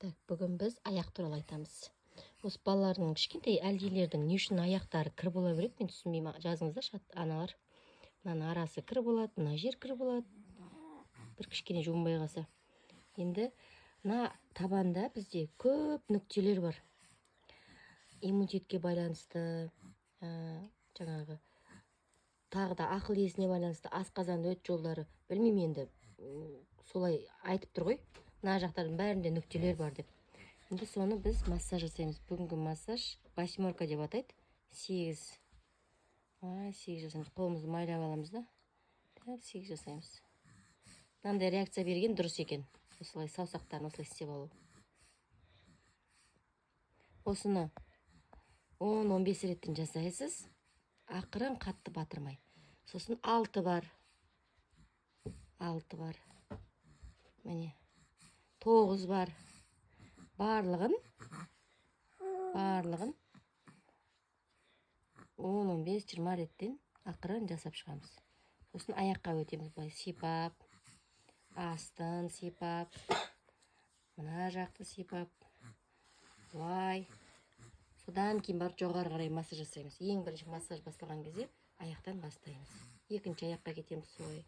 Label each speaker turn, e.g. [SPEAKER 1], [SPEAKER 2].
[SPEAKER 1] Так, бүгін біз аяқ туралы айтамыз. Осы балалардың кішкентай әлдилердің не үшін аяқтары кір бола береді, мен түсінбеймін. Жазыңыздаршы, аналар. Мынаның арасы кір болады, мына жер кір болады. Бір кішкене жуынбай қалса. Енді мына табанда бізде көп нүктелер бар. Иммунитетке байланысты, жаңағы тағы да ақыл есіне байланысты асқазан өт жолдары, білмеймін енді, солай айтып тұр ғой. Мына жақтардың бәрінде нүктелер бар деп. Енді соны біз массаж жасаймыз. Бүгінгі массаж 8 деп атайды. 8 жасаймыз. Қолымызды майлап аламыз да. 8 жасаймыз. Мынандай реакция берген дұрыс екен. Осылай саусақтарын осылай істеп алу. Осыны 10-15 реттен жасайсыз. Ақырын қатты батырмай. Сосын 6 бар. 6 бар. Міне. 9 бар. Барлығын 10-15-20 реттен ақырын жасап шығамыз. Сосын аяққа өтеміз. Былай сипап, астын сипап, мына жақты сипап, былай. Содан кейін барып жоғары қарай массаж жасаймыз. Ең бірінші массаж басталған кезде аяқтан бастаймыз. Екінші аяққа кетеміз солай.